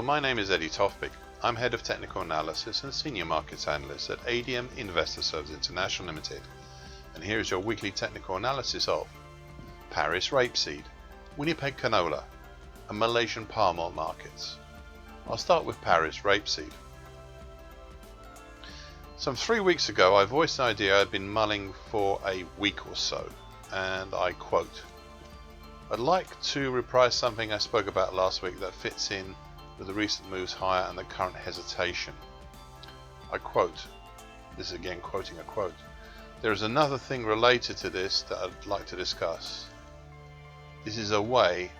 my name is Eddie Tofpik. I'm Head of Technical Analysis and Senior Markets Analyst at ADM Investor Services International Limited. And here is your weekly technical analysis of Paris rapeseed, Winnipeg canola, and Malaysian palm oil markets. I'll start with Paris rapeseed. Some 3 weeks ago, I voiced an idea I'd been mulling for a week or so, and I quote, "I'd like to reprise something I spoke about last week that fits in with the recent moves higher and the current hesitation." I quote, this is again quoting a quote, "There is another thing related to this that I'd like to discuss. This is way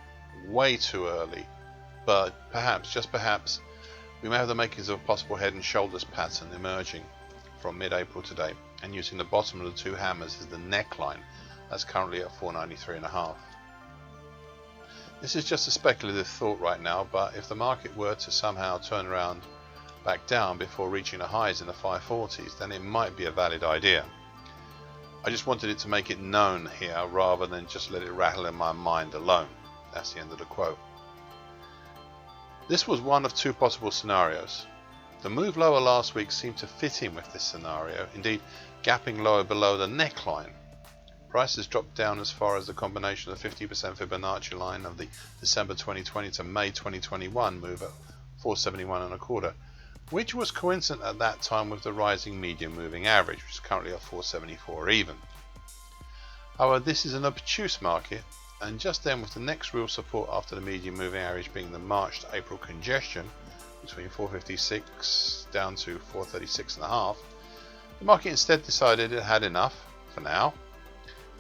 too early, but perhaps, just perhaps, we may have the makings of a possible head and shoulders pattern emerging from mid-April today, and using the bottom of the two hammers as the neckline. That's currently at 493.5. This is just a speculative thought right now, but if the market were to somehow turn around back down before reaching the highs in the 540s, then it might be a valid idea. I just wanted it to make it known here rather than just let it rattle in my mind alone." That's the end of the quote. This was one of two possible scenarios. The move lower last week seemed to fit in with this scenario, indeed gapping lower below the neckline. Prices dropped down as far as the combination of the 50% Fibonacci line of the December 2020 to May 2021 move at 471.25, which was coincident at that time with the rising medium moving average, which is currently at 474 even. However, this is an obtuse market, and just then with the next real support after the medium moving average being the March to April congestion between 456 down to 436.5, the market instead decided it had enough, for now,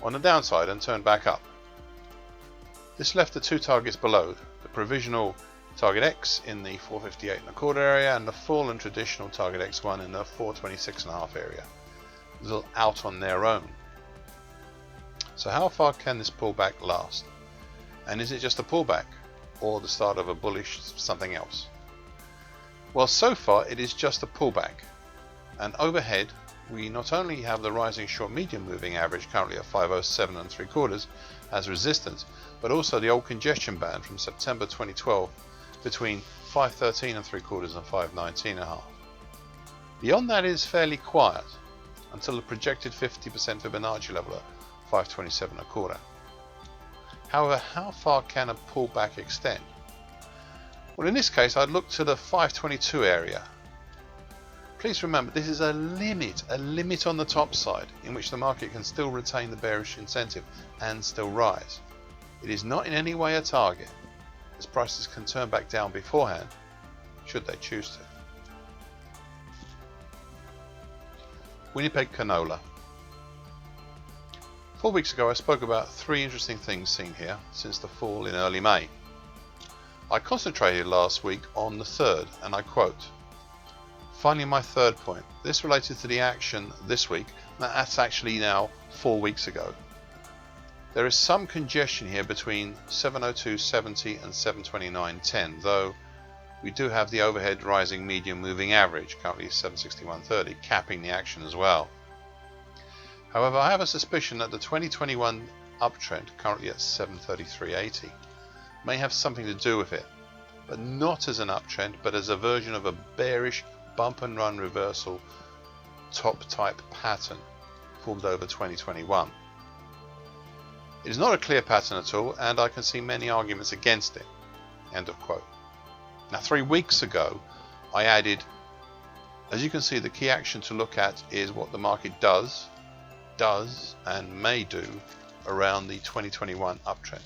on the downside and turned back up. This left the two targets below, the provisional target X in the 458.25 area and the full and traditional target X1 in the 426.5 area, a little out on their own. So how far can this pullback last? And is it just a pullback or the start of a bullish something else? Well, so far it is just a pullback, and overhead we not only have the rising short medium moving average currently at 507.75 as resistance, but also the old congestion band from September 2012 between 513.75 and 519.5. Beyond that is fairly quiet until the projected 50% Fibonacci level at 527.25. However, how far can a pullback extend? Well, in this case I'd look to the 522 area. Please remember, this is a limit on the top side in which the market can still retain the bearish incentive and still rise. It is not in any way a target, as prices can turn back down beforehand should they choose to. Winnipeg canola. 4 weeks ago I spoke about three interesting things seen here since the fall in early May. I concentrated last week on the third, and I quote, "Finally my third point. This related to the action this week. That's actually now 4 weeks ago. There is some congestion here between 702.70 and 729.10, though we do have the overhead rising medium moving average, currently 761.30, capping the action as well. However, I have a suspicion that the 2021 uptrend, currently at 733.80, may have something to do with it, but not as an uptrend, but as a version of a bearish bump and run reversal top type pattern formed over 2021. It is not a clear pattern at all, and I can see many arguments against it." End of quote. Now 3 weeks ago I added, as you can see, the key action to look at is what the market does and may do around the 2021 uptrend.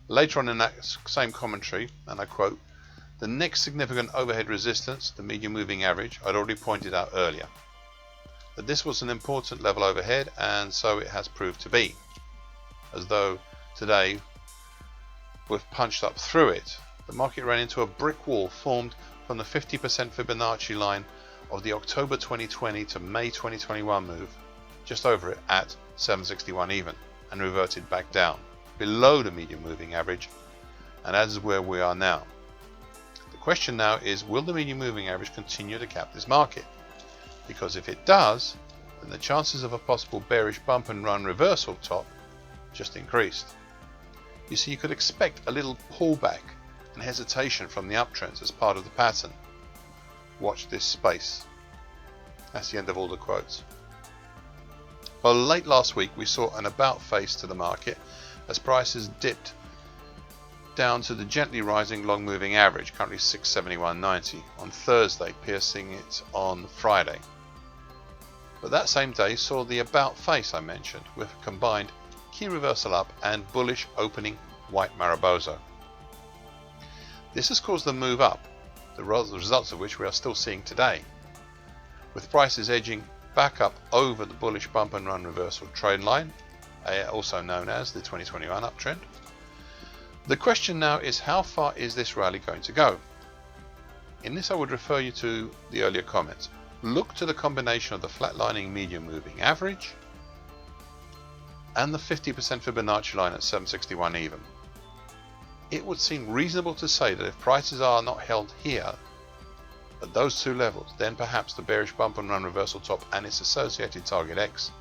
Later on in that same commentary, and I quote, "The next significant overhead resistance, the medium moving average, I'd already pointed out earlier. That this was an important level overhead, and so it has proved to be. As though today we've punched up through it, the market ran into a brick wall formed from the 50% Fibonacci line of the October 2020 to May 2021 move, just over it at 761 even, and reverted back down below the medium moving average, and that is where we are now. The question now is, will the medium moving average continue to cap this market? Because if it does, then the chances of a possible bearish bump and run reversal top just increased. You see, you could expect a little pullback and hesitation from the uptrends as part of the pattern. Watch this space. That's the end of all the quotes. Well, late last week we saw an about face to the market as prices dipped down to the gently rising long moving average, currently 671.90 on Thursday, piercing it on Friday. But that same day saw the about face I mentioned, with a combined key reversal up and bullish opening white Mariposa. This has caused the move up, the results of which we are still seeing today, with prices edging back up over the bullish bump and run reversal trend line, also known as the 2021 uptrend. The question now is, how far is this rally going to go? In this I would refer you to the earlier comments. Look to the combination of the flatlining medium moving average and the 50% Fibonacci line at 761 even. It would seem reasonable to say that if prices are not held here at those two levels, then perhaps the bearish bump and run reversal top and its associated target X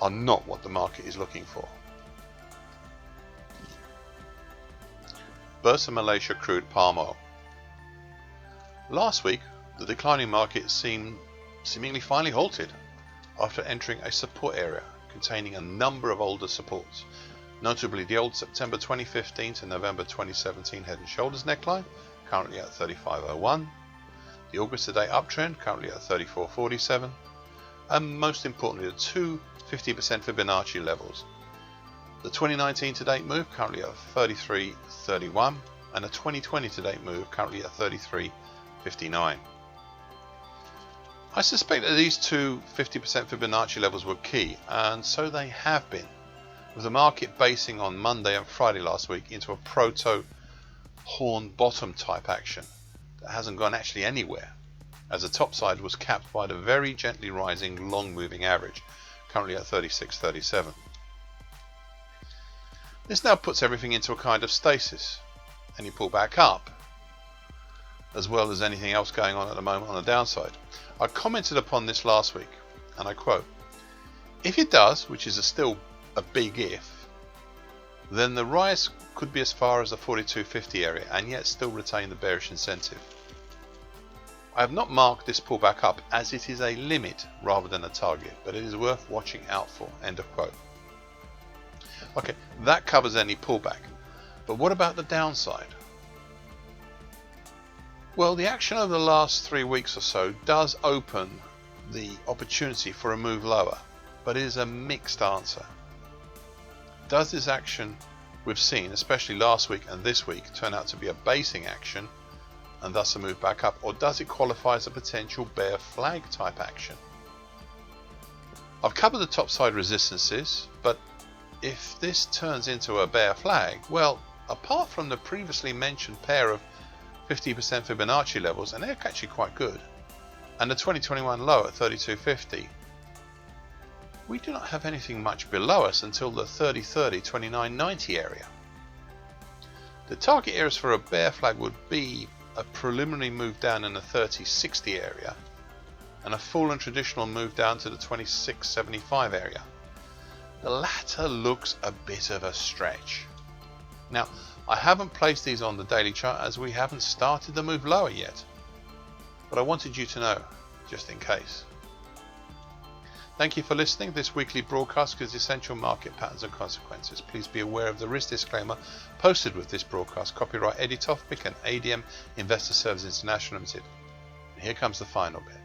are not what the market is looking for. Bursa Malaysia crude palm oil. Last week, the declining market seemingly finally halted after entering a support area containing a number of older supports, notably the old September 2015 to November 2017 head and shoulders neckline, currently at 35.01, the August to date uptrend, currently at 34.47, and most importantly the two 50% Fibonacci levels, the 2019 to date move currently at 33.31 and a 2020 to date move currently at 33.59. I suspect that these two 50% Fibonacci levels were key, and so they have been, with the market basing on Monday and Friday last week into a proto horn bottom type action that hasn't gone actually anywhere, as the top side was capped by the very gently rising long moving average, currently at 36.37. This now puts everything into a kind of stasis, and you pull back up, as well as anything else going on at the moment on the downside. I commented upon this last week, and I quote, "If it does, which is still a big if, then the rise could be as far as the 42.50 area and yet still retain the bearish incentive. I have not marked this pullback up as it is a limit rather than a target, but it is worth watching out for." End of quote. Okay, that covers any pullback, but what about the downside? Well, the action over the last 3 weeks or so does open the opportunity for a move lower, but it is a mixed answer. Does this action we've seen, especially last week and this week, turn out to be a basing action and thus a move back up, or does it qualify as a potential bear flag type action? I've covered the topside resistances, but if this turns into a bear flag, well, apart from the previously mentioned pair of 50% Fibonacci levels, and they're actually quite good, and the 2021 low at 32.50, we do not have anything much below us until the 30.30, 29.90 area. The target areas for a bear flag would be a preliminary move down in the 30.60 area and a full and traditional move down to the 26.75 area. The latter looks a bit of a stretch. Now, I haven't placed these on the daily chart as we haven't started the move lower yet, but I wanted you to know, just in case. Thank you for listening. This weekly broadcast gives essential market patterns and consequences. Please be aware of the risk disclaimer posted with this broadcast. Copyright Eddie Tofpik and ADM Investor Services International Limited. And here comes the final bit.